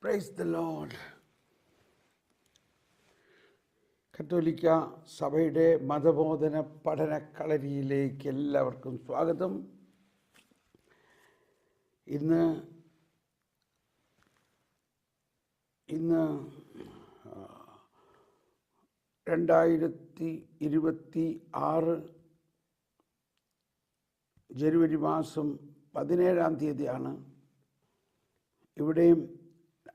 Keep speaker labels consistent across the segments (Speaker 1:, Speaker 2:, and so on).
Speaker 1: Price the Lord. കത്തോലിക്ക സഭയുടെ മതബോധന പഠന കളരിയിലേക്ക് എല്ലാവർക്കും സ്വാഗതം. ഇന്ന് 2026 ജനുവരി മാസം 17 ഇവിടെയും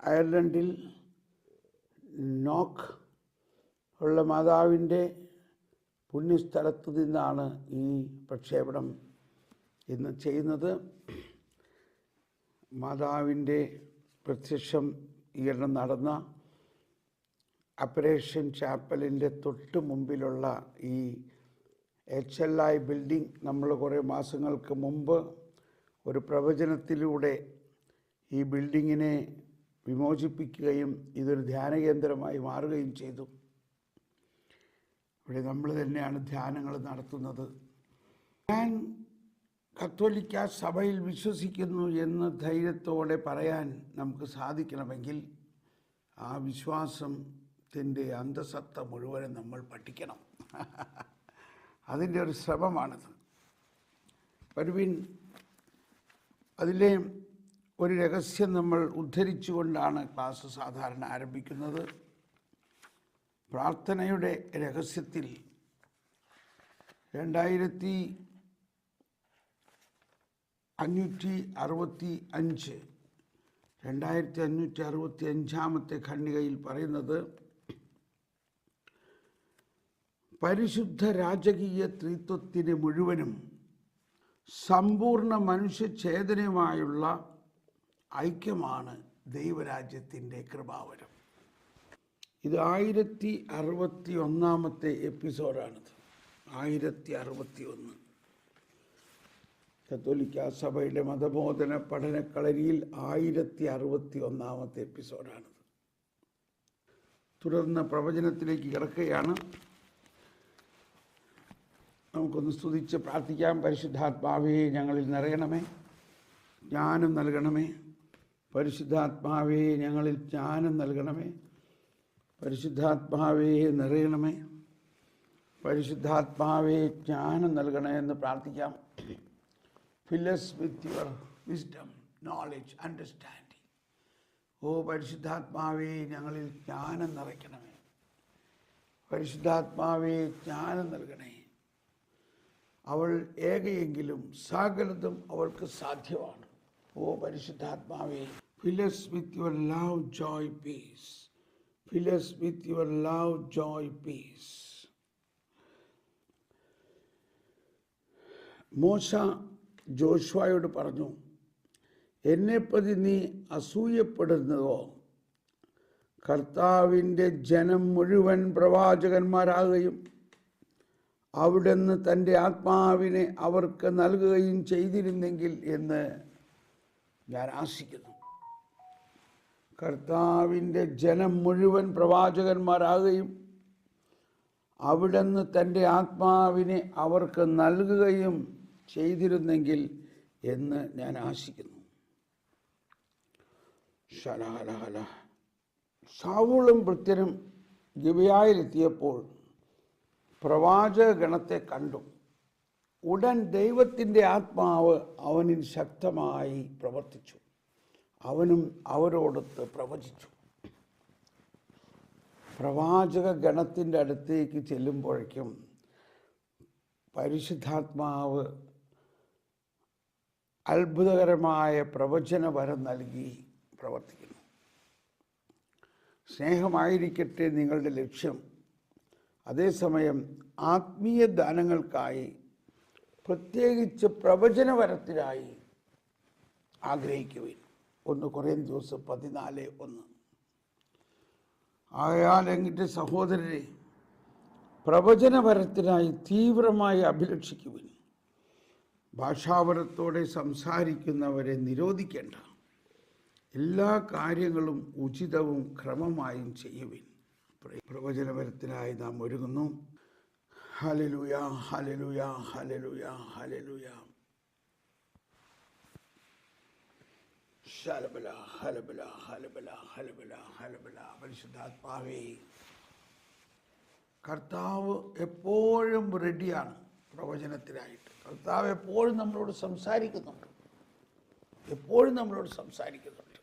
Speaker 1: അയർലൻഡിൽ നോക്ക് ഉള്ള മാതാവിൻ്റെ പുണ്യസ്ഥലത്ത് നിന്നാണ് ഈ പ്രക്ഷേപണം ഇന്ന് ചെയ്യുന്നത്. മാതാവിൻ്റെ പ്രത്യക്ഷം ഈയിടെ നടന്ന അപ്പറേഷൻ ചാപ്പലിൻ്റെ തൊട്ട് മുമ്പിലുള്ള ഈ HLI ബിൽഡിംഗ് നമ്മൾ കുറേ മാസങ്ങൾക്ക് മുമ്പ് ഒരു പ്രവചനത്തിലൂടെ ഈ ബിൽഡിങ്ങിനെ വിമോചിപ്പിക്കുകയും ഇതൊരു ധ്യാനകേന്ദ്രമായി മാറുകയും ചെയ്തു. ഇവിടെ നമ്മൾ തന്നെയാണ് ധ്യാനങ്ങൾ നടത്തുന്നത്. ഞാൻ കത്തോലിക്ക സഭയിൽ വിശ്വസിക്കുന്നു എന്ന് ധൈര്യത്തോടെ പറയാൻ നമുക്ക് സാധിക്കണമെങ്കിൽ ആ വിശ്വാസത്തിൻ്റെ അന്തസത്ത മുഴുവനും നമ്മൾ പഠിക്കണം. അതിൻ്റെ ഒരു ശ്രമമാണിത്. വരുവിൻ, അതിലെ ഒരു രഹസ്യം നമ്മൾ ഉദ്ധരിച്ചുകൊണ്ടാണ് ക്ലാസ് സാധാരണ ആരംഭിക്കുന്നത്. പ്രാർത്ഥനയുടെ രഹസ്യത്തിൽ 2565 ഖണ്ഡികയിൽ പറയുന്നത്, പരിശുദ്ധ രാജകീയ ത്രിത്വത്തിന് മുഴുവനും സമ്പൂർണ്ണ മനുഷ്യചേതനയുമായുള്ള ഐക്യമാണ് ദൈവരാജ്യത്തിൻ്റെ കൃപാവരം. ഇത് 1061 എപ്പിസോഡാണിത്. 1061 കത്തോലിക്ക സഭയുടെ മതബോധന പഠനക്കളരിയിൽ 1061 എപ്പിസോഡാണിത്. തുടർന്ന് പ്രവചനത്തിലേക്ക് കിടക്കുകയാണ്. നമുക്കൊന്ന് സ്തുതിച്ച് പ്രാർത്ഥിക്കാം. പരിശുദ്ധാത്മാവേ, ഞങ്ങളിൽ നിറയണമേ, ജ്ഞാനം നൽകണമേ. പരിശുദ്ധാത്മാവേ, ഞങ്ങളിൽ ജ്ഞാനം നൽകണമേ. പരിശുദ്ധാത്മാവേ, നിറയണമേ. പരിശുദ്ധാത്മാവേ, ജ്ഞാനം നൽകണേ എന്ന് പ്രാർത്ഥിക്കാം. Fill us with your wisdom, knowledge, understanding. ഓ പരിശുദ്ധാത്മാവേ, ഞങ്ങളിൽ ജ്ഞാനം നിറയ്ക്കണമേ. പരിശുദ്ധാത്മാവേ, ജ്ഞാനം നൽകണേ. അവൾ ഏകയെങ്കിലും സകലതും അവൾക്ക് സാധ്യമാണ്. ഓ പരിശുദ്ധാത്മാവേ, fill us with your love, joy, peace. Fill us with your love, joy, peace. മോശ ജോഷുവയോട് പറഞ്ഞു, എന്നെപ്പറ്റി നീ അസൂയപ്പെടുന്നതോ? കർത്താവിൻ്റെ ജനം മുഴുവൻ പ്രവാചകന്മാരാകുകയും അവിടുന്ന് തൻ്റെ ആത്മാവിനെ അവർക്ക് നൽകുകയും ചെയ്തിരുന്നെങ്കിൽ എന്ന് ഞാൻ ആശിക്കുന്നു. കർത്താവിൻ്റെ ജനം മുഴുവൻ പ്രവാചകന്മാരാകുകയും അവിടുന്ന് തൻ്റെ ആത്മാവിനെ അവർക്ക് നൽകുകയും ചെയ്തിരുന്നെങ്കിൽ എന്ന് ഞാൻ ആശിക്കുന്നു. ശൗലും ഭൃത്യനും ഗിബെയയിലെത്തിയപ്പോൾ പ്രവാചക ഗണത്തെ കണ്ടു. ഉടൻ ദൈവത്തിൻ്റെ ആത്മാവ് അവനിൽ ശക്തമായി പ്രവർത്തിച്ചു. അവനും അവരോടൊത്ത് പ്രവചിച്ചു. പ്രവാചക ഗണത്തിൻ്റെ അടുത്തേക്ക് ചെല്ലുമ്പോഴേക്കും പരിശുദ്ധാത്മാവ് അത്ഭുതകരമായ പ്രവചന വരം നൽകി പ്രവർത്തിക്കുന്നു. സ്നേഹമായിരിക്കട്ടെ നിങ്ങളുടെ ലക്ഷ്യം. അതേസമയം ആത്മീയ ദാനങ്ങൾക്കായി, പ്രത്യേകിച്ച് പ്രവചനവരത്തിനായി ആഗ്രഹിക്കുവിൻ. 1 കൊറിന്ത്യർ 14:1. ആയാൽ എൻ്റെ സഹോദരരെ, പ്രവചനവരത്തിനായി തീവ്രമായി അഭിലഷിക്കുവിൻ. ഭാഷാവരത്തോടെ സംസാരിക്കുന്നവരെ നിരോധിക്കേണ്ട. എല്ലാ കാര്യങ്ങളും ഉചിതവും ക്രമമായും ചെയ്യുവിൻ. പ്രവചനവരത്തിനായി നാം ഒരുങ്ങുന്നു. ഹല്ലേലൂയ, ഹല്ലേലൂയ, ഹല്ലേലൂയ, ഹല്ലേലൂയ. ഹലബല ഹലബല ഹലബല ഹലബല ഹലബല. പരിശുദ്ധാത്മാവേ, കർത്താവ് എപ്പോഴും റെഡിയാണ് പ്രവചനത്തിനായിട്ട്. കർത്താവ് എപ്പോഴും നമ്മളോട് സംസാരിക്കുന്നുണ്ട്, എപ്പോഴും നമ്മളോട് സംസാരിക്കുന്നുണ്ട്.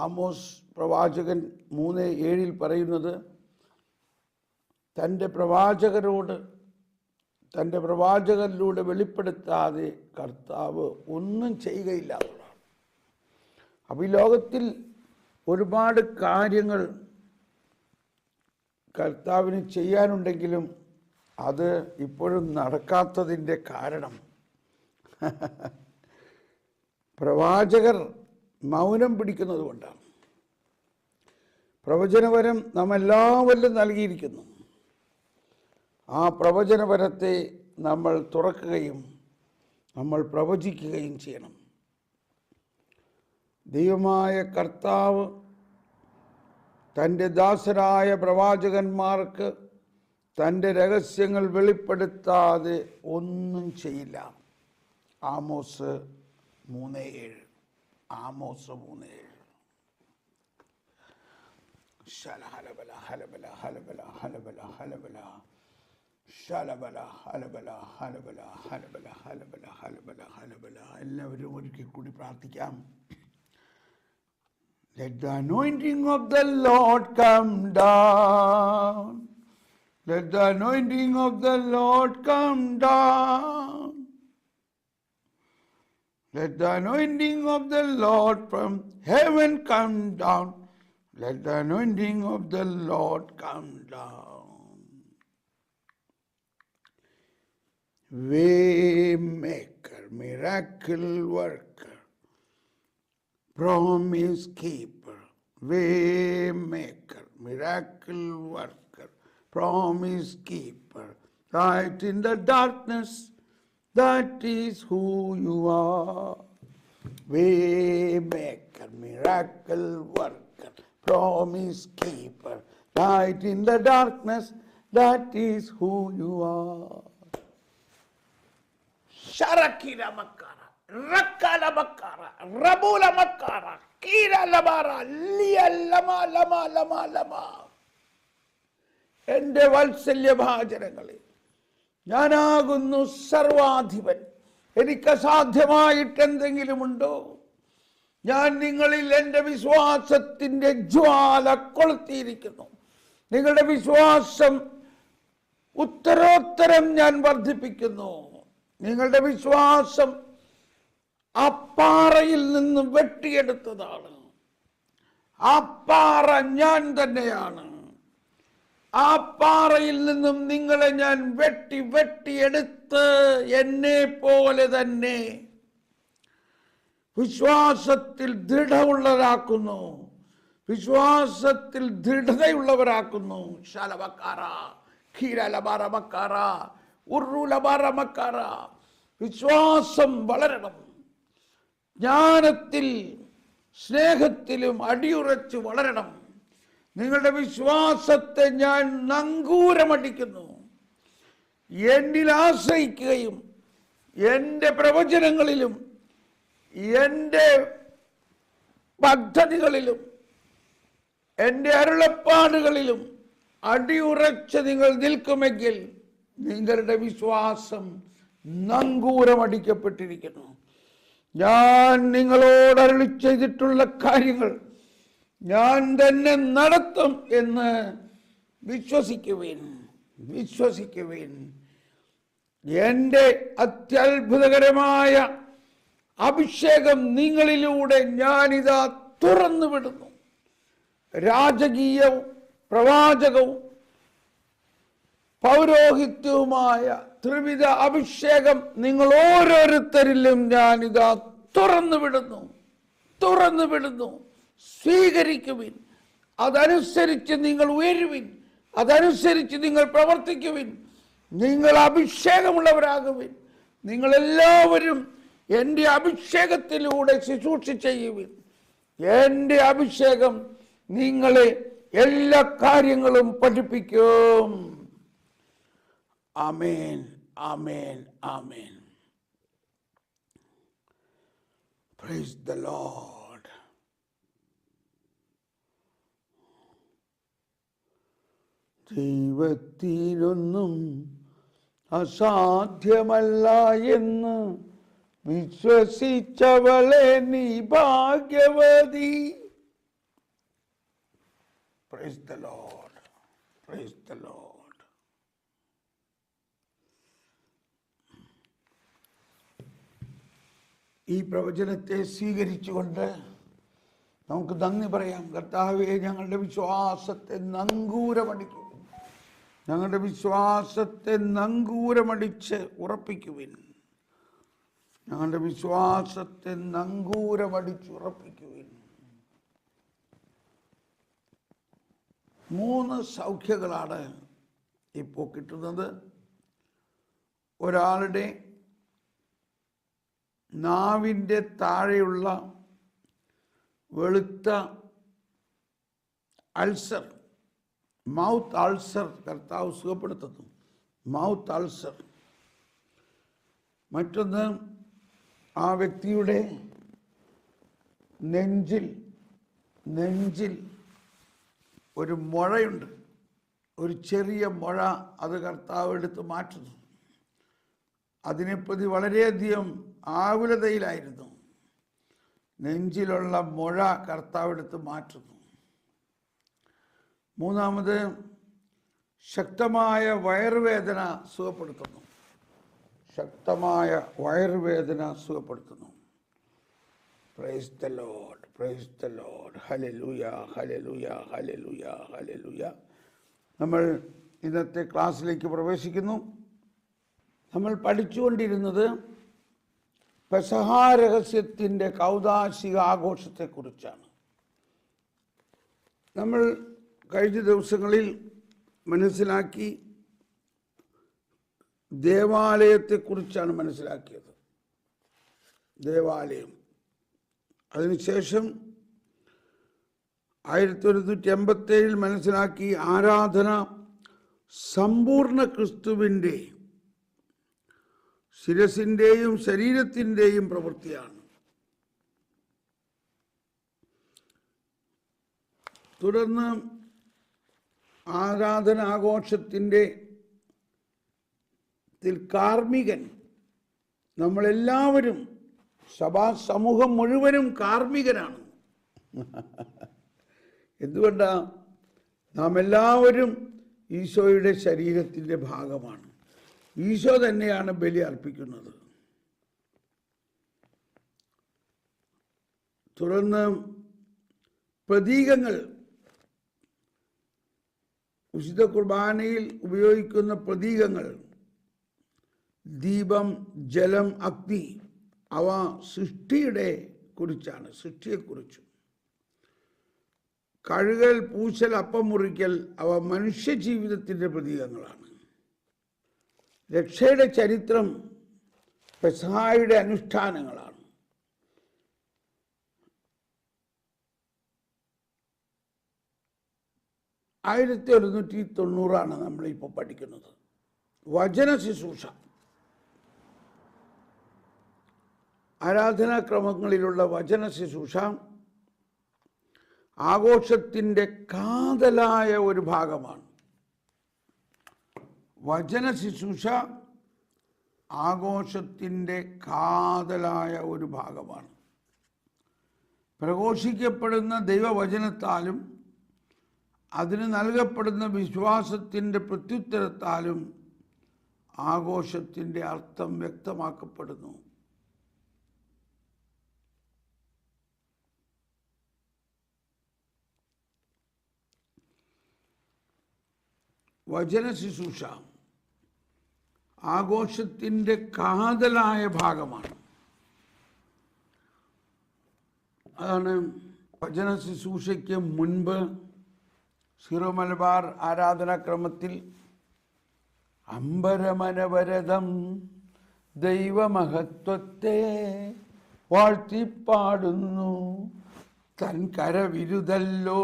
Speaker 1: ആമോസ് പ്രവാചകൻ 3:7 പറയുന്നത്, തൻ്റെ പ്രവാചകരിലൂടെ വെളിപ്പെടുത്താതെ കർത്താവ് ഒന്നും ചെയ്യുകയില്ല എന്നുള്ളതാണ്. അപ്പോൾ ഈ ലോകത്തിൽ ഒരുപാട് കാര്യങ്ങൾ കർത്താവിന് ചെയ്യാനുണ്ടെങ്കിലും അത് ഇപ്പോഴും നടക്കാത്തതിൻ്റെ കാരണം പ്രവാചകർ മൗനം പിടിക്കുന്നത് കൊണ്ടാണ്. പ്രവചനവരം നാം എല്ലാവരിലും നൽകിയിരിക്കുന്നു. ആ പ്രവചനവരത്തെ നമ്മൾ തുറക്കുകയും നമ്മൾ പ്രവചിക്കുകയും ചെയ്യണം. ദൈവമായ കർത്താവ് തൻ്റെ ദാസരായ പ്രവാചകന്മാർക്ക് തൻ്റെ രഹസ്യങ്ങൾ വെളിപ്പെടുത്താതെ ഒന്നും ചെയ്യില്ല. ആമോസ് 3:7. ആമോസ് 3:7. ഹലബല ഹലബല ഹലബല ഹലബല ഹലബല ഹലബല ഹലബല ഹലബല ഹലബല ഹലബല ഹലബല ഹലബല. എല്ലാവരും ഒരിക്കൽ കൂടി പ്രാർത്ഥിക്കാം. Let the anointing of the Lord come down. Let the anointing of the Lord come down. Let the anointing of the Lord from heaven come down. Let the anointing of the Lord come down. Waymaker, miracle worker, promise keeper, waymaker, miracle worker, promise keeper, light in the darkness, that is who you are. Waymaker, miracle worker, promise keeper, light in the darkness, that is who you are. Sharakira makara, rakala makara, rabula makara, kira lamara, liya lama lama lama lama. എൻ്റെ വാത്സല്യഭാചനങ്ങളെ, ഞാനാകുന്നു സർവാധിപൻ. എനിക്ക് അസാധ്യമായിട്ട് എന്തെങ്കിലുമുണ്ടോ? ഞാൻ നിങ്ങളിൽ എൻ്റെ വിശ്വാസത്തിൻ്റെ ജ്വാല കൊളുത്തിയിരിക്കുന്നു. നിങ്ങളുടെ വിശ്വാസം ഉത്തരോത്തരം ഞാൻ വർദ്ധിപ്പിക്കുന്നു. നിങ്ങളുടെ വിശ്വാസം ആ പാറയിൽ നിന്ന് വെട്ടിയെടുത്തതാണ്. ആ പാറ ഞാൻ തന്നെയാണ്. ആ പാറയിൽ നിന്നും നിങ്ങളെ ഞാൻ വെട്ടിയെടുത്ത് എന്നെ പോലെ തന്നെ വിശ്വാസത്തിൽ ദൃഢമുള്ളവരാക്കുന്നു, വിശ്വാസത്തിൽ ദൃഢതയുള്ളവരാക്കുന്നു. ശലബക്കാറ ഖീരലബാറമക്കാറ ഉറുലബാറമക്കാറ. വിശ്വാസം വളരണം. ജ്ഞാനത്തിൽ സ്നേഹത്തിലും അടിയുറച്ച് വളരണം. നിങ്ങളുടെ വിശ്വാസത്തെ ഞാൻ നങ്കൂരമടിക്കുന്നു. എന്നിൽ ആശ്രയിക്കുകയും എൻ്റെ പ്രവചനങ്ങളിലും എൻ്റെ പദ്ധതികളിലും എൻ്റെ അരുളപ്പാടുകളിലും അടിയുറച്ച് നിങ്ങൾ നിൽക്കുമെങ്കിൽ നിങ്ങളുടെ വിശ്വാസം നങ്കൂരമടിക്കപ്പെട്ടിരിക്കുന്നു. ഞാൻ നിങ്ങളോട് അരുളി ചെയ്തിട്ടുള്ള കാര്യങ്ങൾ ഞാൻ തന്നെ നടത്തും എന്ന് വിശ്വസിക്കുവിൻ. എൻ്റെ അത്യത്ഭുതകരമായ അഭിഷേകം നിങ്ങളിലൂടെ ഞാനിതാ തുറന്നു വിടുന്നു. രാജകീയവും പ്രവാചകവും പൗരോഹിത്യവുമായ ത്രിവിധ അഭിഷേകം നിങ്ങൾ ഓരോരുത്തരിലും ഞാനിതാ തുറന്നു വിടുന്നു. സ്വീകരിക്കുവിൻ. അതനുസരിച്ച് നിങ്ങൾ ഉയരുവിൻ. അതനുസരിച്ച് നിങ്ങൾ പ്രവർത്തിക്കുവിൻ. നിങ്ങൾ അഭിഷേകമുള്ളവരാകുവിൻ. നിങ്ങളെല്ലാവരും എൻ്റെ അഭിഷേകത്തിലൂടെ ശുശ്രൂഷ ചെയ്യുവിൻ. എൻ്റെ അഭിഷേകം നിങ്ങളെ എല്ലാ കാര്യങ്ങളും പഠിപ്പിക്കും. ആമേൻ, ആമേൻ, ആമേൻ. Praise the Lord. ദൈവത്തിനൊന്നും അസാധ്യമല്ല എന്ന് വിശ്വസിച്ചവളെ നീ ഭാഗ്യവതി. Praise the Lord. Praise the Lord. ഈ പ്രവചനത്തെ സ്വീകരിച്ചുകൊണ്ട് നമുക്ക് നന്ദി പറയാം. കർത്താവേ, ഞങ്ങളുടെ വിശ്വാസത്തെ നങ്കൂരമടിക്കും. ഞങ്ങളുടെ വിശ്വാസത്തെ നങ്കൂരമടിച്ച് ഉറപ്പിക്കുവിൻ. ഞങ്ങളുടെ വിശ്വാസത്തെ നങ്കൂരമടിച്ച് ഉറപ്പിക്കുവിൻ. 3 സൗഖ്യങ്ങളാണ് ഇപ്പോൾ കിട്ടുന്നത്. ഒരാളുടെ നാവിൻ്റെ താഴെയുള്ള വെളുത്ത അൾസർ, മൗത്ത് അൾസർ കർത്താവ് സുഖപ്പെടുത്തുന്നു. Mouth ulcer. മറ്റൊന്ന്, ആ വ്യക്തിയുടെ നെഞ്ചിൽ ഒരു മുഴയുണ്ട്, ഒരു ചെറിയ മുഴ. അത് കർത്താവ് എടുത്ത് മാറ്റുന്നു. അതിനെപ്പറ്റി വളരെയധികം ആകുലതയിലായിരുന്നു. നെഞ്ചിലുള്ള മുഴ കർത്താവ് എടുത്ത് മാറ്റുന്നു. 3, ശക്തമായ വയറുവേദന സുഖപ്പെടുത്തുന്നു. ശക്തമായ വയറുവേദന സുഖപ്പെടുത്തുന്നു. Praise the lord, praise the lord. ഹല്ലേലൂയ, ഹല്ലേലൂയ, ഹല്ലേലൂയ, ഹല്ലേലൂയ. നമ്മൾ ഇന്നത്തെ ക്ലാസ്സിലേക്ക് പ്രവേശിക്കുന്നു. നമ്മൾ പഠിച്ചുകൊണ്ടിരുന്നത് പെസഹ രഹസ്യത്തിൻ്റെ കൗദാശിക ആഘോഷത്തെക്കുറിച്ചാണ്. നമ്മൾ കഴിഞ്ഞ ദിവസങ്ങളിൽ മനസ്സിലാക്കി ദേവാലയത്തെക്കുറിച്ചാണ് മനസ്സിലാക്കിയത്. ദേവാലയം. അതിനുശേഷം 1987 മനസ്സിലാക്കി ആരാധന സമ്പൂർണ്ണ ക്രിസ്തുവിൻ്റെ ശിരസിൻ്റെയും ശരീരത്തിൻ്റെയും പ്രവൃത്തിയാണ്. തുടർന്ന് ആരാധനാഘോഷത്തിൻ്റെ കാർമ്മികൻ, നമ്മളെല്ലാവരും, സഭാ സമൂഹം മുഴുവനും കാർമ്മികനാണ്. എന്തുകൊണ്ടാണ്? നാം എല്ലാവരും ഈശോയുടെ ശരീരത്തിൻ്റെ ഭാഗമാണ്. ഈശോ തന്നെയാണ് ബലി അർപ്പിക്കുന്നത്. തുടർന്ന് പ്രതീകങ്ങൾ, വിശുദ്ധ കുർബാനയിൽ ഉപയോഗിക്കുന്ന പ്രതീകങ്ങൾ, ദീപം, ജലം, അഗ്നി, അവ സൃഷ്ടിയെക്കുറിച്ചും. കഴുകൽ, പൂശൽ, അപ്പം മുറിക്കൽ, അവ മനുഷ്യജീവിതത്തിൻ്റെ പ്രതീകങ്ങളാണ്. രക്ഷയുടെ ചരിത്രം പെസഹായുടെ അനുഷ്ഠാനങ്ങളാണ്. ആയിരത്തി 1990 നമ്മളിപ്പോൾ പഠിക്കുന്നത്. വചന ശുശ്രൂഷ. ആരാധനാക്രമങ്ങളിലുള്ള വചന ശുശ്രൂഷ ആഘോഷത്തിൻ്റെ കാതലായ ഒരു ഭാഗമാണ്. വചന ശുശ്രൂഷ ആഘോഷത്തിൻ്റെ കാതലായ ഒരു ഭാഗമാണ്. പ്രഘോഷിക്കപ്പെടുന്ന ദൈവവചനത്താലും അതിന് നൽകപ്പെടുന്ന വിശ്വാസത്തിൻ്റെ പ്രത്യുത്തരത്താലും ആഘോഷത്തിൻ്റെ അർത്ഥം വ്യക്തമാക്കപ്പെടുന്നു. വചന ശുശ്രൂഷ ആഘോഷത്തിൻ്റെ കാതലായ ഭാഗമാണ്. അതാണ് വചന ശുശ്രൂഷയ്ക്ക് മുൻപ് സീറോ മലബാർ ആരാധനാക്രമത്തിൽ അമ്പരമനവരതം ദൈവമഹത്വത്തെ വാഴ്ത്തിപ്പാടുന്നു, തൻ കരവിരുതല്ലോ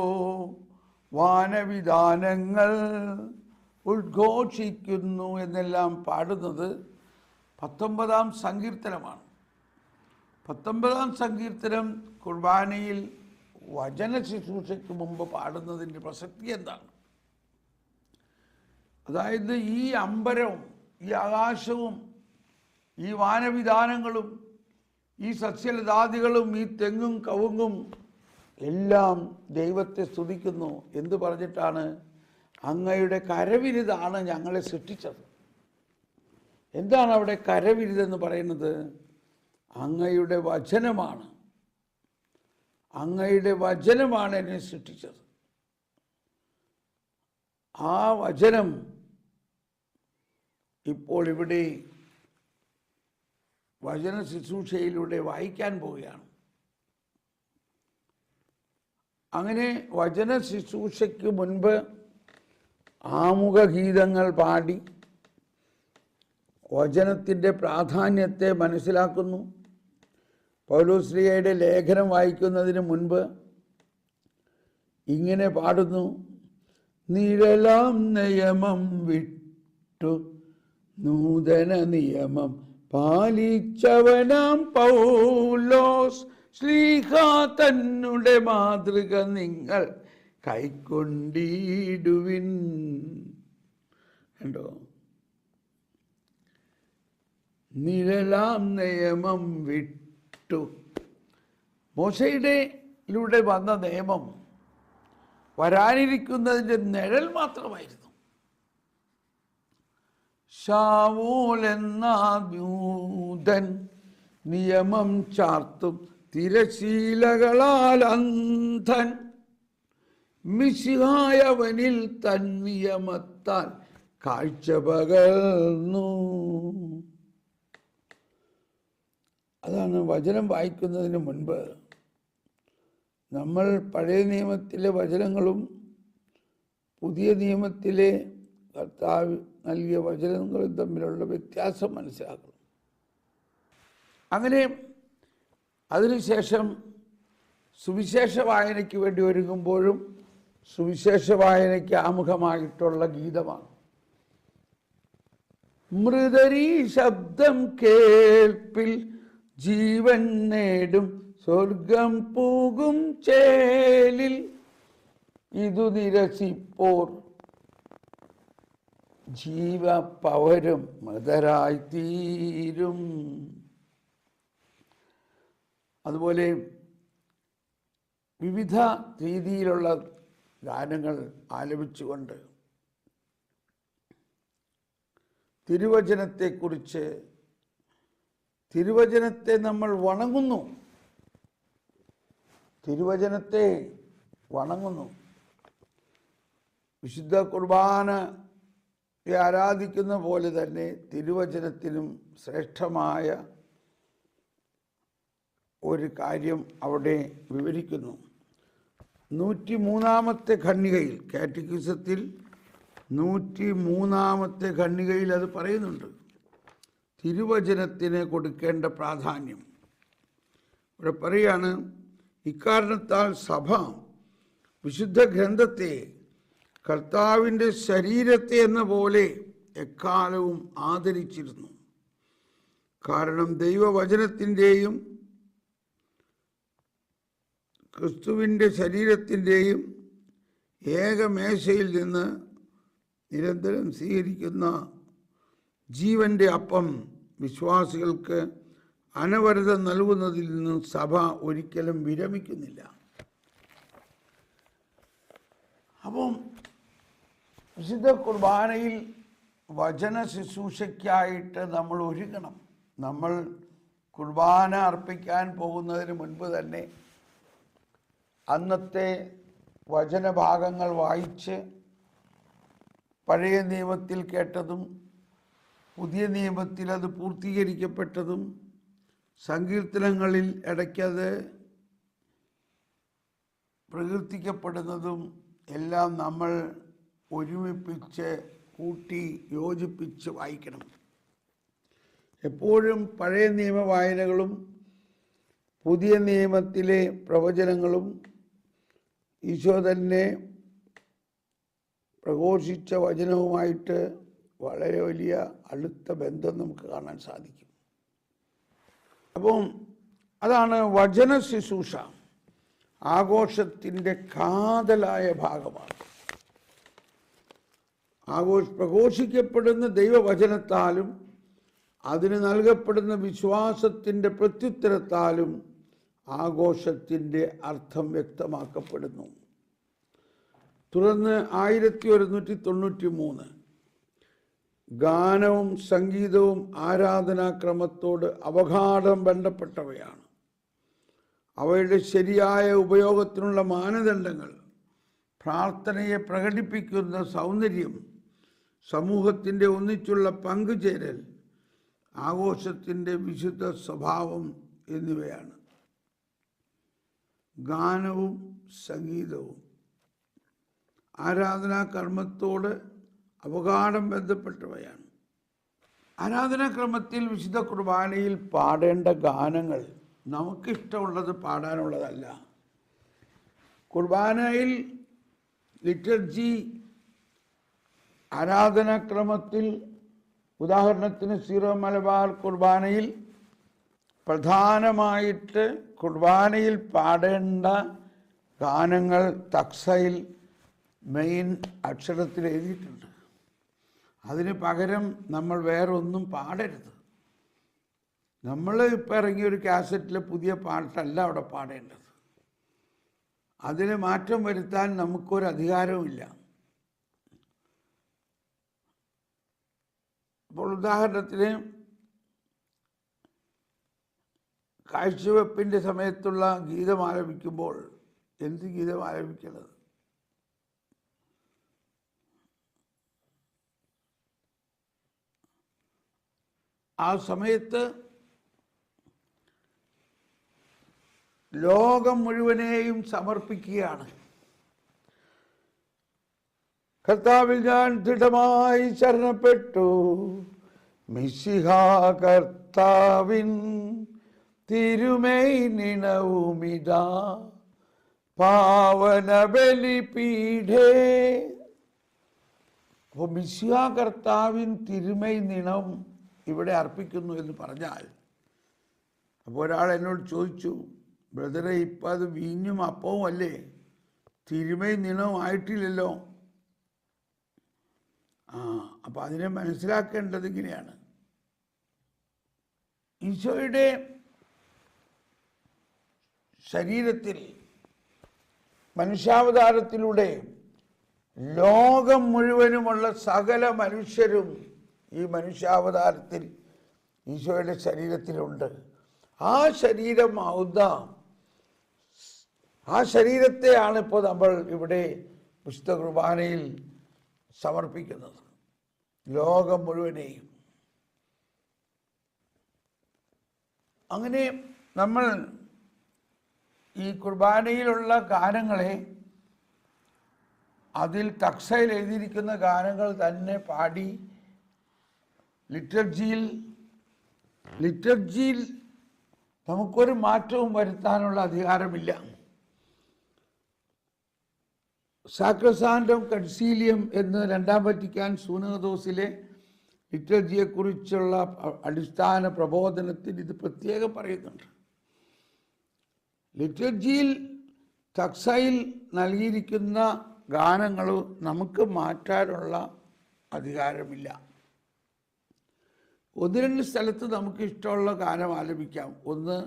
Speaker 1: വാനവിധാനങ്ങൾ ഉദ്ഘോഷിക്കുന്നു എന്നെല്ലാം പാടുന്നത് 19-ാം സങ്കീർത്തനമാണ്. 19 സങ്കീർത്തനം കുർബാനയിൽ വചന ശുശ്രൂഷയ്ക്ക് മുമ്പ് പാടുന്നതിൻ്റെ പ്രസക്തി എന്താണ്? അതായത് ഈ അമ്പരവും ഈ ആകാശവും ഈ വാനവിധാനങ്ങളും ഈ സസ്യലതാദികളും ഈ തെങ്ങും കവുങ്ങും എല്ലാം ദൈവത്തെ സ്തുതിക്കുന്നു. എന്തു പറഞ്ഞിട്ടാണ്? അങ്ങയുടെ കരവിരുതാണ് ഞങ്ങളെ സൃഷ്ടിച്ചത്. എന്താണ് അവിടെ കരവിരുതെന്ന് പറയുന്നത്? അങ്ങയുടെ വചനമാണ്. അങ്ങയുടെ വചനമാണ് എന്നെ സൃഷ്ടിച്ചത്. ആ വചനം ഇപ്പോൾ ഇവിടെ വചന ശുശ്രൂഷയിലൂടെ വായിക്കാൻ പോവുകയാണ്. അങ്ങനെ വചന ശുശ്രൂഷയ്ക്ക് മുൻപ് ആമുഖ ഗീതങ്ങൾ പാടി വചനത്തിൻ്റെ പ്രാധാന്യത്തെ മനസ്സിലാക്കുന്നു. പൗലോസ്ലീഹയുടെ ലേഖനം വായിക്കുന്നതിന് മുൻപ് ഇങ്ങനെ പാടുന്നു: നിഴലാം നിയമം വിട്ടു നൂതന നിയമം പാലിച്ചവനാം പൗലോസ് ശ്ലീഹ തന്നുടെ മാതൃക നിങ്ങൾ കൈക്കൊണ്ടിടുവിൻ. കണ്ടോ? നിഴലാം നിയമം വിട്ടു. മോശയിലൂടെ വന്ന നിയമം വരാനിരിക്കുന്നതിൻ്റെ നിഴൽ മാത്രമായിരുന്നു. ശാവൂൽ എന്ന ദൂതൻ നിയമം ചാർത്തും തിരശീലകളാൽ അന്ധൻ മിശിഹായവനിൽ തൻ നിയമത്താൽ കാഴ്ച പകർന്നു. അതാണ് വചനം വായിക്കുന്നതിന് മുൻപ് നമ്മൾ പഴയ നിയമത്തിലെ വചനങ്ങളും പുതിയ നിയമത്തിലെ കർത്താവ് നൽകിയ വചനങ്ങളും തമ്മിലുള്ള വ്യത്യാസം മനസ്സിലാക്കണം. അങ്ങനെ അതിനുശേഷം സുവിശേഷ വായനയ്ക്ക് വേണ്ടി ഒരുങ്ങുമ്പോഴും സുവിശേഷ വായനയ്ക്ക് ആമുഖമായിട്ടുള്ള ഗീതമാണ്. മൃദരീ ശബ്ദം കേൾപ്പിൽ ജീവൻ നേടും സ്വർഗം പൂകും ചേലിൽ ഇതു നിരസിപ്പോർ ജീവ പവരും മൃതരായി തീരും. അതുപോലെ വിവിധ രീതിയിലുള്ള ഗാനങ്ങൾ ആലപിച്ചുകൊണ്ട് തിരുവചനത്തെക്കുറിച്ച്, തിരുവചനത്തെ നമ്മൾ വണങ്ങുന്നു, തിരുവചനത്തെ വണങ്ങുന്നു. വിശുദ്ധ കുർബാനയെ ആരാധിക്കുന്ന പോലെ തന്നെ തിരുവചനത്തിനും ശ്രേഷ്ഠമായ ഒരു കാര്യം അവിടെ വിവരിക്കുന്നു. 103-ാമത്തെ ഖണ്ഡികയിൽ, കാറ്റക്കിസത്തിൽ 103-ാമത്തെ ഖണ്ഡികയിൽ അത് പറയുന്നുണ്ട്, തിരുവചനത്തിന് കൊടുക്കേണ്ട പ്രാധാന്യം. ഇവിടെ പറയാണ്, ഇക്കാരണത്താൽ സഭ വിശുദ്ധ ഗ്രന്ഥത്തെ കർത്താവിൻ്റെ ശരീരത്തെ എന്ന പോലെ എക്കാലവും ആദരിച്ചിരുന്നു. കാരണം ദൈവവചനത്തിൻ്റെയും ക്രിസ്തുവിൻ്റെ ശരീരത്തിൻ്റെയും ഏകമേശയിൽ നിന്ന് നിരന്തരം സ്വീകരിക്കുന്ന ജീവൻ്റെ അപ്പം വിശ്വാസികൾക്ക് അനവരതം നൽകുന്നതിൽ നിന്നും സഭ ഒരിക്കലും വിരമിക്കുന്നില്ല. അപ്പം വിശുദ്ധ കുർബാനയിൽ വചന ശുശ്രൂഷയ്ക്കായിട്ട് നമ്മൾ ഒരുങ്ങണം. നമ്മൾ കുർബാന അർപ്പിക്കാൻ പോകുന്നതിന് മുൻപ് തന്നെ അന്നത്തെ വചനഭാഗങ്ങൾ വായിച്ച് പഴയ നിയമത്തിൽ കേട്ടതും പുതിയ നിയമത്തിൽ അത് പൂർത്തീകരിക്കപ്പെട്ടതും സങ്കീർത്തനങ്ങളിൽ ഇടയ്ക്കത് പ്രകീർത്തിക്കപ്പെടുന്നതും എല്ലാം നമ്മൾ ഒരുമിപ്പിച്ച് കൂട്ടി യോജിപ്പിച്ച് വായിക്കണം. എപ്പോഴും പഴയ നിയമ വായനകളും പുതിയ നിയമത്തിലെ പ്രവചനങ്ങളും ഈശോ തന്നെ പ്രഘോഷിച്ച വചനവുമായിട്ട് വളരെ വലിയ അടുത്ത ബന്ധം നമുക്ക് കാണാൻ സാധിക്കും. അപ്പം അതാണ് വചന ശുശ്രൂഷ ആഘോഷത്തിൻ്റെ കാതലായ ഭാഗമാണ്. പ്രഘോഷിക്കപ്പെടുന്ന ദൈവവചനത്താലും അതിന് നൽകപ്പെടുന്ന വിശ്വാസത്തിൻ്റെ പ്രത്യുത്തരത്താലും ആഘോഷത്തിൻ്റെ അർത്ഥം വ്യക്തമാക്കപ്പെടുന്നു. തുടർന്ന് 1193 ഗാനവും സംഗീതവും ആരാധനാക്രമത്തോട് അവഗാഢം ബന്ധപ്പെട്ടവയാണ്. അവയുടെ ശരിയായ ഉപയോഗത്തിനുള്ള മാനദണ്ഡങ്ങൾ, പ്രാർത്ഥനയെ പ്രകടിപ്പിക്കുന്ന സൗന്ദര്യം, സമൂഹത്തിൻ്റെ ഒന്നിച്ചുള്ള പങ്കുചേരൽ, ആഘോഷത്തിൻ്റെ വിശുദ്ധ സ്വഭാവം എന്നിവയാണ്. ഗാനവും സംഗീതവും ആരാധനാകർമ്മത്തോട് അവഗാഢം ബന്ധപ്പെട്ടവയാണ്. ആരാധനാക്രമത്തിൽ വിശുദ്ധ കുർബാനയിൽ പാടേണ്ട ഗാനങ്ങൾ നമുക്കിഷ്ടമുള്ളത് പാടാനുള്ളതല്ല. കുർബാനയിൽ ലിറ്റർജി ആരാധനാക്രമത്തിൽ, ഉദാഹരണത്തിന് സീറോ മലബാർ കുർബാനയിൽ പ്രധാനമായിട്ട് കുർബാനയിൽ പാടേണ്ട ഗാനങ്ങൾ തക്സയിൽ മെയിൻ അക്ഷരത്തിൽ എഴുതിയിട്ടുണ്ട്. അതിന് പകരം നമ്മൾ വേറെ ഒന്നും പാടരുത്. നമ്മൾ ഇപ്പോൾ ഇറങ്ങിയൊരു കാസറ്റിലെ പുതിയ പാട്ടല്ല അവിടെ പാടേണ്ടത്. അതിന് മാറ്റം വരുത്താൻ നമുക്കൊരു അധികാരവുമില്ല. അപ്പോൾ ഉദാഹരണത്തിന് കാഴ്ചവെപ്പിൻ്റെ സമയത്തുള്ള ഗീതം ആലപിക്കുമ്പോൾ എന്ത് ഗീതം ആലപിക്കുന്നത്? ആ സമയത്ത് ലോകം മുഴുവനെയും സമർപ്പിക്കുകയാണ്. കർത്താവിൽ ഞാൻ ദൃഢമായി ശരണപ്പെട്ടു, മിശിഹാ കർത്താവിൻ തിരുമൈ നിണവുമിതാ പാവന ബലിപീഠേ. അപ്പോൾ മിശിഹാ കർത്താവിൻ തിരുമൈ നിണം ഇവിടെ അർപ്പിക്കുന്നു എന്ന് പറഞ്ഞാൽ, അപ്പോൾ ഒരാൾ എന്നോട് ചോദിച്ചു, ബ്രദറെ ഇപ്പം അത് വീഞ്ഞും അപ്പവും അല്ലേ, തിരുമൈ നിണവും ആയിട്ടില്ലല്ലോ. അപ്പം അതിനെ മനസ്സിലാക്കേണ്ടത് ഇങ്ങനെയാണ്. ഈശോയുടെ ശരീരത്തിൽ മനുഷ്യാവതാരത്തിലൂടെ ലോകം മുഴുവനുമുള്ള സകല മനുഷ്യരും ഈ മനുഷ്യാവതാരത്തിൽ ഈശോയുടെ ശരീരത്തിലുണ്ട്. ആ ശരീരമാവുന്ന ആ ശരീരത്തെയാണ് ഇപ്പോൾ നമ്മൾ ഇവിടെ വിശുദ്ധ കുർബാനയിൽ സമർപ്പിക്കുന്നത്, ലോകം മുഴുവനെയും. അങ്ങനെ നമ്മൾ ഈ കുർബാനയിലുള്ള ഗാനങ്ങളെ, അതിൽ തക്സയിൽ എഴുതിയിരിക്കുന്ന ഗാനങ്ങൾ തന്നെ പാടി ലിറ്റർജിയിൽ നമുക്കൊരു മാറ്റവും വരുത്താനുള്ള അധികാരമില്ല. സാക്രസാൻഡം കൺസീലിയം എന്ന് രണ്ടാം വത്തിക്കാൻ സൂനഹദോസിലെ ലിറ്റർജിയെക്കുറിച്ചുള്ള അടിസ്ഥാന പ്രബോധനത്തിൽ ഇത് പ്രത്യേകം പറയുന്നുണ്ട്. ലിറ്റർജിയിൽ തക്സയിൽ നൽകിയിരിക്കുന്ന ഗാനങ്ങൾ നമുക്ക് മാറ്റാനുള്ള അധികാരമില്ല. ഒന്ന് രണ്ട് സ്ഥലത്ത് നമുക്ക് ഇഷ്ടമുള്ള ഗാനം ആലപിക്കാം. ഒന്ന്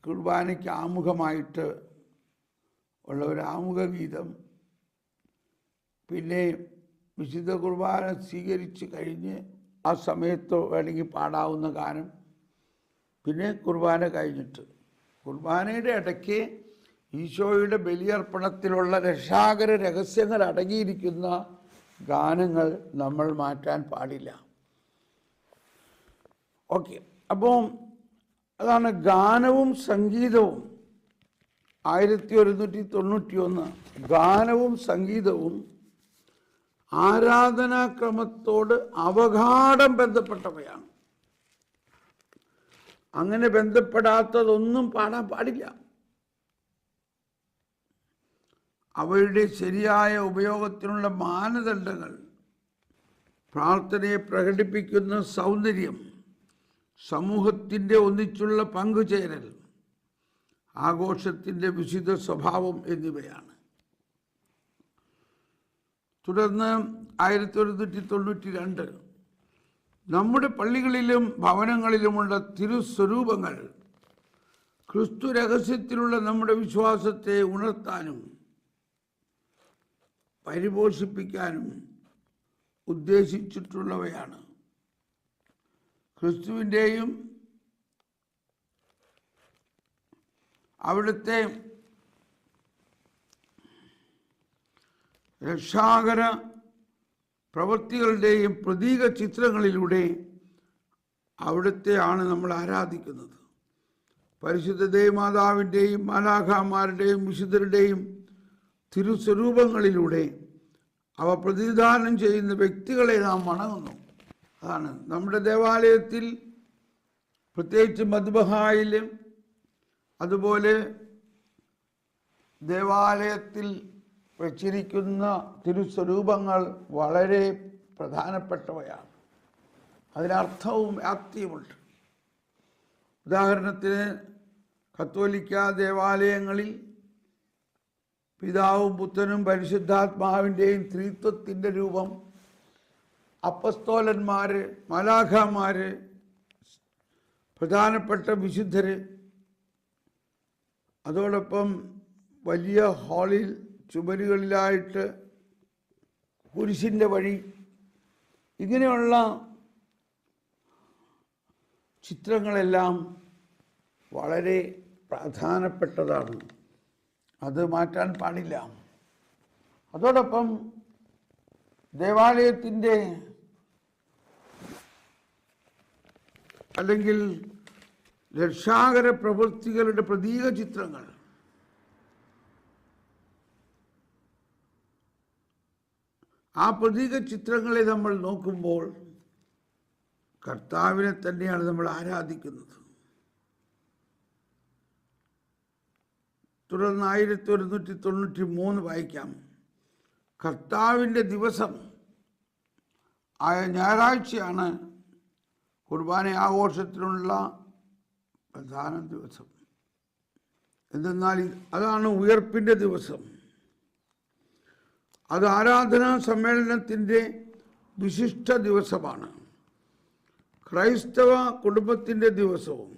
Speaker 1: കുർബാനയ്ക്ക് ആമുഖമായിട്ട് ഉള്ള ഒരു ആമുഖ ഗീതം, പിന്നെ വിശുദ്ധ കുർബാന സ്വീകരിച്ച് കഴിഞ്ഞ് ആ സമയത്ത് വേണമെങ്കിൽ പാടാവുന്ന ഗാനം, പിന്നെ കുർബാന കഴിഞ്ഞിട്ട്. കുർബാനയുടെ ഇടയ്ക്ക് ഈശോയുടെ ബലിയർപ്പണത്തിലുള്ള രക്ഷാകര രഹസ്യങ്ങൾ അടങ്ങിയിരിക്കുന്ന ഗാനങ്ങൾ നമ്മൾ മാറ്റാൻ പാടില്ല. ഓക്കെ, അപ്പോൾ അതാണ് ഗാനവും സംഗീതവും. 1191 ഗാനവും സംഗീതവും ആരാധനാക്രമത്തോട് അവഗാഢം ബന്ധപ്പെട്ടവയാണ്. അങ്ങനെ ബന്ധപ്പെടാത്തതൊന്നും പാടാൻ പാടില്ല. അവയുടെ ശരിയായ ഉപയോഗത്തിനുള്ള മാനദണ്ഡങ്ങൾ, പ്രാർത്ഥനയെ പ്രകടിപ്പിക്കുന്ന സൗന്ദര്യം, സമൂഹത്തിൻ്റെ ഒന്നിച്ചുള്ള പങ്കുചേരൽ, ആഘോഷത്തിൻ്റെ വിശുദ്ധ സ്വഭാവം എന്നിവയാണ്. തുടർന്ന് 1192 നമ്മുടെ പള്ളികളിലും ഭവനങ്ങളിലുമുള്ള തിരുസ്വരൂപങ്ങൾ ക്രിസ്തു രഹസ്യത്തിലുള്ള നമ്മുടെ വിശ്വാസത്തെ ഉണർത്താനും പരിപോഷിപ്പിക്കാനും ഉദ്ദേശിച്ചിട്ടുള്ളവയാണ്. ക്രിസ്തുവിൻ്റെയും അവിടുത്തെ രക്ഷാകര പ്രവൃത്തികളുടെയും പ്രതീക ചിത്രങ്ങളിലൂടെ അവിടുത്തെയാണ് നമ്മൾ ആരാധിക്കുന്നത്. പരിശുദ്ധ ദേവമാതാവിൻ്റെയും മാലാഖമാരുടെയും വിശുദ്ധരുടെയും തിരുസ്വരൂപങ്ങളിലൂടെ അവ പ്രതിനിധാനം ചെയ്യുന്ന വ്യക്തികളെ നാം വണങ്ങുന്നു. അതാണ് നമ്മുടെ ദേവാലയത്തിൽ, പ്രത്യേകിച്ച് മദ്ബഹായിലും അതുപോലെ ദേവാലയത്തിൽ വച്ചിരിക്കുന്ന തിരുസ്വരൂപങ്ങൾ വളരെ പ്രധാനപ്പെട്ടവയാണ്. അതിനർത്ഥവും വ്യാപ്തിയുമുണ്ട്. ഉദാഹരണത്തിന് കത്തോലിക്ക ദേവാലയങ്ങളിൽ പിതാവും പുത്രനും പരിശുദ്ധാത്മാവിൻ്റെയും ത്രിത്വത്തിൻ്റെ രൂപം, അപ്പസ്തോലന്മാർ, മാലാഖമാർ, പ്രധാനപ്പെട്ട വിശുദ്ധർ, അതോടൊപ്പം വലിയ ഹാളിൽ ചുമരുകളിലായിട്ട് കുരിശിൻ്റെ വഴി, ഇങ്ങനെയുള്ള ചിത്രങ്ങളെല്ലാം വളരെ പ്രധാനപ്പെട്ടതാണ്. അത് മാറ്റാൻ പാടില്ല. അതോടൊപ്പം ദേവാലയത്തിൻ്റെ അല്ലെങ്കിൽ രക്ഷാകര പ്രവൃത്തികളുടെ പ്രതീക ചിത്രങ്ങൾ ആ പ്രതീക ചിത്രങ്ങളെ നമ്മൾ നോക്കുമ്പോൾ കർത്താവിനെ തന്നെയാണ് നമ്മൾ ആരാധിക്കുന്നത്. തുടർന്ന് 1193 വായിക്കാം. കർത്താവിൻ്റെ ദിവസം ആയ ഞായറാഴ്ചയാണ് കുർബാന ആഘോഷത്തിനുള്ള പ്രധാന ദിവസം. എന്തെന്നാൽ അതാണ് ഉയർപ്പിൻ്റെ ദിവസം. അത് ആരാധനാ സമ്മേളനത്തിൻ്റെ വിശിഷ്ട ദിവസമാണ്. ക്രൈസ്തവ കുടുംബത്തിൻ്റെ ദിവസവും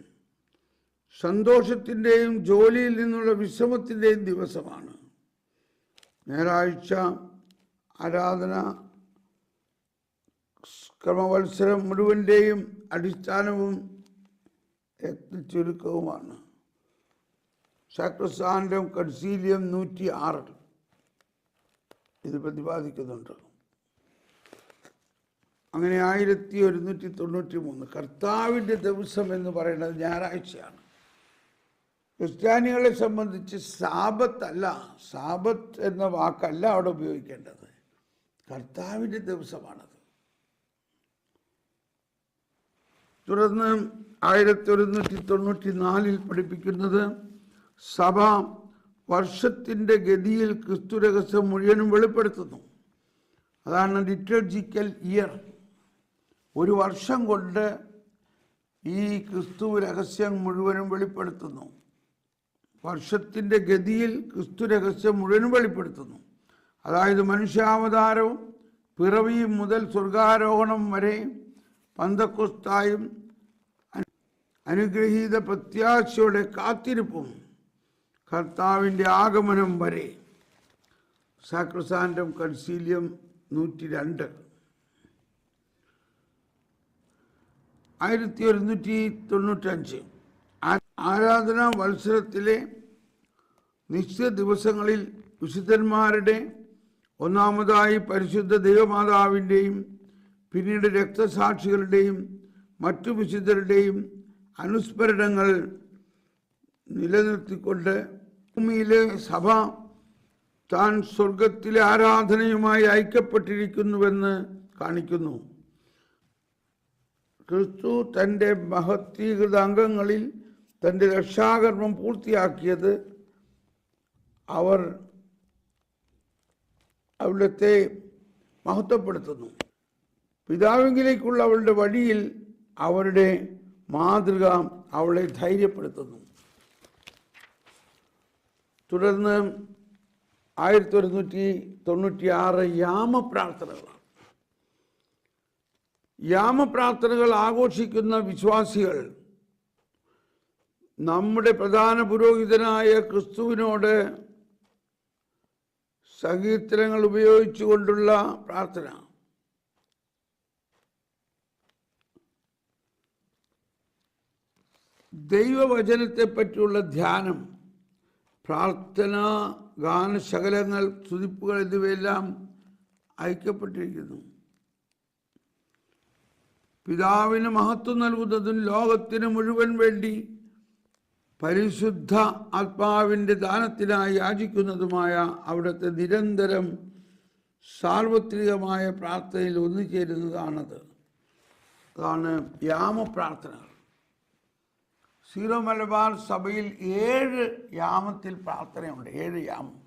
Speaker 1: സന്തോഷത്തിൻ്റെയും ജോലിയിൽ നിന്നുള്ള വിശ്രമത്തിൻ്റെയും ദിവസമാണ്. ഞായറാഴ്ച ആരാധന ക്രമവത്സരം മുഴുവൻ്റെയും അടിസ്ഥാനവും ചുരുക്കവുമാണ്. സാക്രസാൻഡം കൺസീലിയം 106 ഇത് പ്രതിപാദിക്കുന്നുണ്ട്. അങ്ങനെ 1193 കർത്താവിൻ്റെ ദിവസം എന്ന് പറയുന്നത് ഞായറാഴ്ചയാണ്. ക്രിസ്ത്യാനികളെ സംബന്ധിച്ച് സാബത്തല്ല, സാബത്ത് എന്ന വാക്കല്ല അവിടെ ഉപയോഗിക്കേണ്ടത്, കർത്താവിൻ്റെ ദിവസമാണത്. തുടർന്ന് 1194 പഠിപ്പിക്കുന്നത് സഭ വർഷത്തിൻ്റെ ഗതിയിൽ ക്രിസ്തു രഹസ്യം മുഴുവനും വെളിപ്പെടുത്തുന്നു. അതാണ് ലിറ്റർജിക്കൽ ഇയർ. ഒരു വർഷം കൊണ്ട് ഈ ക്രിസ്തു രഹസ്യം മുഴുവനും വെളിപ്പെടുത്തുന്നു. വർഷത്തിൻ്റെ ഗതിയിൽ ക്രിസ്തു രഹസ്യം മുഴുവനും വെളിപ്പെടുത്തുന്നു. അതായത് മനുഷ്യാവതാരവും പിറവിയും മുതൽ സ്വർഗാരോഹണം വരെ, പന്തക്കൊസ്തായും അനുഗ്രഹീത പ്രത്യാശയുടെ കാത്തിരിപ്പും കർത്താവിൻ്റെ ആഗമനം വരെ. സാക്രസാൻഡം കൺസീലിയം 102 1195 ആരാധനാ വത്സരത്തിലെ നിശ്ചിത ദിവസങ്ങളിൽ വിശുദ്ധന്മാരുടെ, ഒന്നാമതായി പരിശുദ്ധ ദൈവമാതാവിൻ്റെയും പിന്നീട് രക്തസാക്ഷികളുടെയും മറ്റു വിശുദ്ധരുടെയും അനുസ്മരണങ്ങൾ നിലനിർത്തിക്കൊണ്ട് ഭൂമിയിലെ സഭ താൻ സ്വർഗത്തിലെ ആരാധനയുമായി ഐക്യപ്പെട്ടിരിക്കുന്നുവെന്ന് കാണിക്കുന്നു. ക്രിസ്തു തൻ്റെ മഹത്വീകൃത അംഗങ്ങളിൽ തൻ്റെ രക്ഷാകർമ്മം പൂർത്തിയാക്കിയത് അവർ അവിടുത്തെ മഹത്വപ്പെടുത്തുന്നു. പിതാവിങ്കിലേക്കുള്ള അവളുടെ വഴിയിൽ അവരുടെ മാതൃക അവളെ ധൈര്യപ്പെടുത്തുന്നു. തുടർന്ന് 1196 യാമപ്രാർത്ഥനകളാണ്. യാമപ്രാർത്ഥനകൾ ആഘോഷിക്കുന്ന വിശ്വാസികൾ നമ്മുടെ പ്രധാന പുരോഹിതനായ ക്രിസ്തുവിനോട് സങ്കീർത്തനങ്ങൾ ഉപയോഗിച്ചുകൊണ്ടുള്ള പ്രാർത്ഥന, ദൈവവചനത്തെ പറ്റിയുള്ള ധ്യാനം, പ്രാർത്ഥന, ഗാനശകലങ്ങൾ, സ്തുതിപ്പുകൾ എന്നിവയെല്ലാം ഐക്യപ്പെട്ടിരിക്കുന്നു. പിതാവിന് മഹത്വം നൽകുന്നതും ലോകത്തിന് മുഴുവൻ വേണ്ടി പരിശുദ്ധ ആത്മാവിൻ്റെ ദാനത്തിനായി യാചിക്കുന്നതുമായ അവിടുത്തെ നിരന്തരം സാർവത്രികമായ പ്രാർത്ഥനയിൽ ഒന്നുചേരുന്നതാണത്. അതാണ് യാമപ്രാർത്ഥനകൾ. സീറോ മലബാർ സഭയിൽ 7 യാമത്തിൽ പ്രാർത്ഥനയുണ്ട്. 7 യാമം.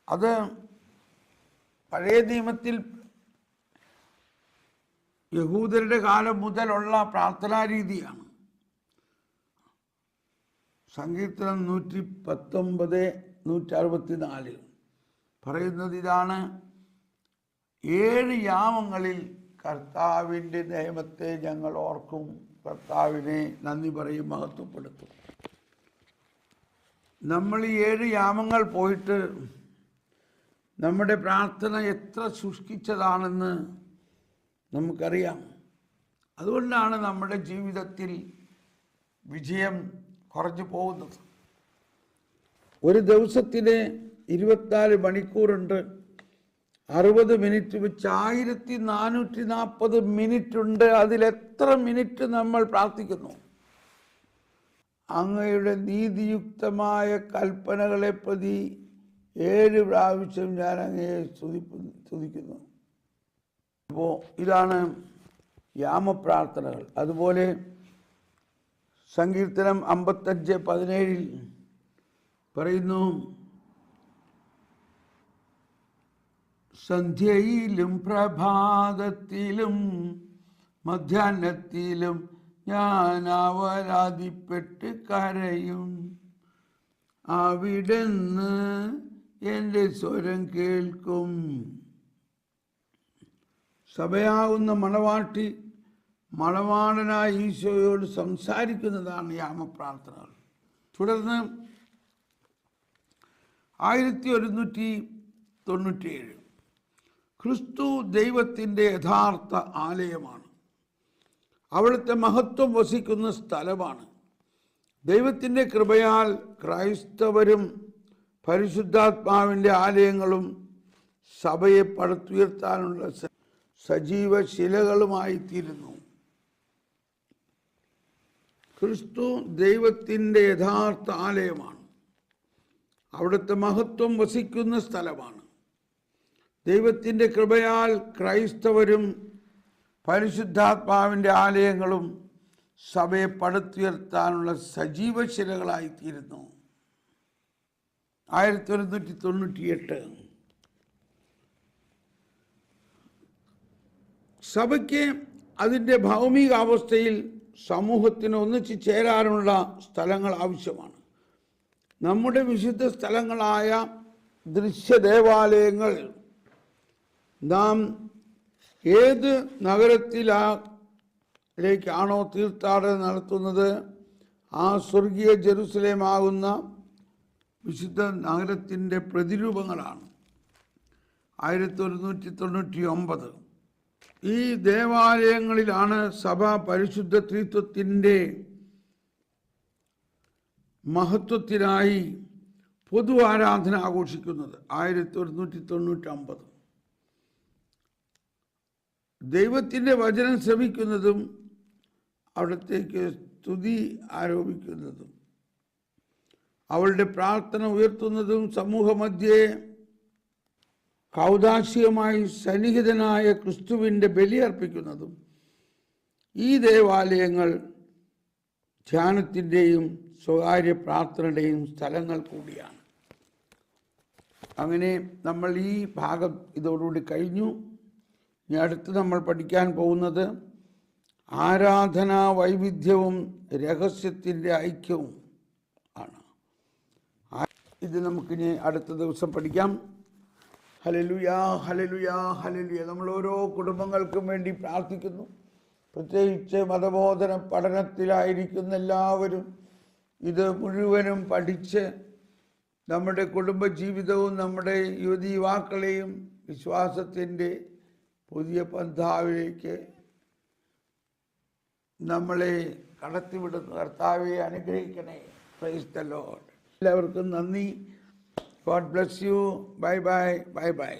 Speaker 1: അത് പഴയ നിയമത്തിൽ യഹൂദരുടെ കാലം മുതലുള്ള പ്രാർത്ഥനാ രീതിയാണ്. സങ്കീർത്തനം 119, 164 പറയുന്നത് ഇതാണ്: 7 യാമങ്ങളിൽ കർത്താവിൻ്റെ നിയമത്തെ ഞങ്ങൾ ഓർക്കും, കർത്താവിനെ നന്ദി പറയും, മഹത്വപ്പെടുത്തും. നമ്മൾ ഈ 7 യാമങ്ങൾ പോയിട്ട് നമ്മുടെ പ്രാർത്ഥന എത്ര ശുഷ്കിച്ചതാണെന്ന് നമുക്കറിയാം. അതുകൊണ്ടാണ് നമ്മുടെ ജീവിതത്തിൽ വിജയം കുറഞ്ഞു പോകുന്നത്. ഒരു ദിവസത്തിന് 24 മണിക്കൂറുണ്ട്. 60 മിനിറ്റ് വെച്ച് 1440 മിനിറ്റ് ഉണ്ട്. അതിലെത്ര മിനിറ്റ് നമ്മൾ പ്രാർത്ഥിക്കുന്നു? അങ്ങയുടെ നീതിയുക്തമായ കൽപ്പനകളെ പ്രതി 7 പ്രാവശ്യം ഞാൻ അങ്ങയെ സ്തുതിക്കുന്നു. അപ്പോൾ ഇതാണ് യാമപ്രാർത്ഥനകൾ. അതുപോലെ സങ്കീർത്തനം 55:17 പറയുന്നു: സന്ധ്യയിലും പ്രഭാതത്തിലും മധ്യാഹ്നത്തിലും ഞാൻ ആവലാതിപ്പെട്ട് കരയും, അവിടുന്ന് എൻ്റെ സ്വരം കേൾക്കും. സഭയാകുന്ന മണവാട്ടി മണവാളനായ ഈശോയോട് സംസാരിക്കുന്നതാണ് യാമപ്രാർത്ഥനകൾ. തുടർന്ന് 1197 ക്രിസ്തു ദൈവത്തിൻ്റെ യഥാർത്ഥ ആലയമാണ്. അവിടുത്തെ മഹത്വം വസിക്കുന്ന സ്ഥലമാണ്. ദൈവത്തിൻ്റെ കൃപയാൽ ക്രൈസ്തവരും പരിശുദ്ധാത്മാവിൻ്റെ ആലയങ്ങളും സഭയെ പടുത്തുയർത്താനുള്ള സജീവ ശിലകളുമായിത്തീരുന്നു. ക്രിസ്തു ദൈവത്തിൻ്റെ യഥാർത്ഥ ആലയമാണ്. അവിടുത്തെ മഹത്വം വസിക്കുന്ന സ്ഥലമാണ്. ദൈവത്തിൻ്റെ കൃപയാൽ ക്രൈസ്തവരും പരിശുദ്ധാത്മാവിൻ്റെ ആലയങ്ങളും സഭയെ പടുത്തുയർത്താനുള്ള സജീവ ശിലകളായിത്തീരുന്നു. 1198 സഭയ്ക്ക് അതിൻ്റെ ഭൗമികാവസ്ഥയിൽ സമൂഹത്തിന് ഒന്നിച്ചു ചേരാനുള്ള സ്ഥലങ്ങൾ ആവശ്യമാണ്. നമ്മുടെ വിശുദ്ധ സ്ഥലങ്ങളായ ദൃശ്യദേവാലയങ്ങൾ നാം ഏത് നഗരത്തിലേക്കാണോ തീർത്ഥാടനം നടത്തുന്നത്, ആ സ്വർഗീയ ജെറുസലേമാകുന്ന വിശുദ്ധ നഗരത്തിൻ്റെ പ്രതിരൂപങ്ങളാണ്. 1199 ഈ ദേവാലയങ്ങളിലാണ് സഭ പരിശുദ്ധ ത്രിത്വത്തിൻ്റെ മഹത്വത്തിനായി പൊതു ആരാധന ആഘോഷിക്കുന്നത്. 1199 ദൈവത്തിൻ്റെ വചനം ശ്രവിക്കുന്നതും അവിടത്തേക്ക് സ്തുതി ആരോപിക്കുന്നതും അവളുടെ പ്രാർത്ഥന ഉയർത്തുന്നതും സമൂഹമധ്യേ കൗദാശികമായി സന്നിഹിതനായ ക്രിസ്തുവിൻ്റെ ബലിയർപ്പിക്കുന്നതും ഈ ദേവാലയങ്ങൾ ധ്യാനത്തിൻ്റെയും സ്വകാര്യ പ്രാർത്ഥനയുടെയും സ്ഥലങ്ങൾ കൂടിയാണ്. അങ്ങനെ നമ്മൾ ഈ ഭാഗം ഇതോടുകൂടി കഴിഞ്ഞു. ഇനി അടുത്ത് നമ്മൾ പഠിക്കാൻ പോകുന്നത് ആരാധനാ വൈവിധ്യവും രഹസ്യത്തിൻ്റെ ഐക്യവും ആണ്. ഇത് നമുക്കിനി അടുത്ത ദിവസം പഠിക്കാം. ഹല്ലേലൂയ, ഹല്ലേലൂയ, ഹല്ലേലൂയ. നമ്മൾ ഓരോ കുടുംബങ്ങൾക്കും വേണ്ടി പ്രാർത്ഥിക്കുന്നു. പ്രത്യേകിച്ച് മതബോധന പഠനത്തിലായിരിക്കുന്ന എല്ലാവരും ഇത് മുഴുവനും പഠിച്ച് നമ്മുടെ കുടുംബജീവിതവും നമ്മുടെ യുവതീവാക്കളെയും വിശ്വാസത്തിൻ്റെ പുതിയ പന്ഥാവിലേക്ക് നമ്മളെ കടത്തിവിടുന്ന കർത്താവെ അനുഗ്രഹിക്കണേ. Price the Lord. എല്ലാവർക്കും നന്ദി. God bless you. Bye bye, bye bye.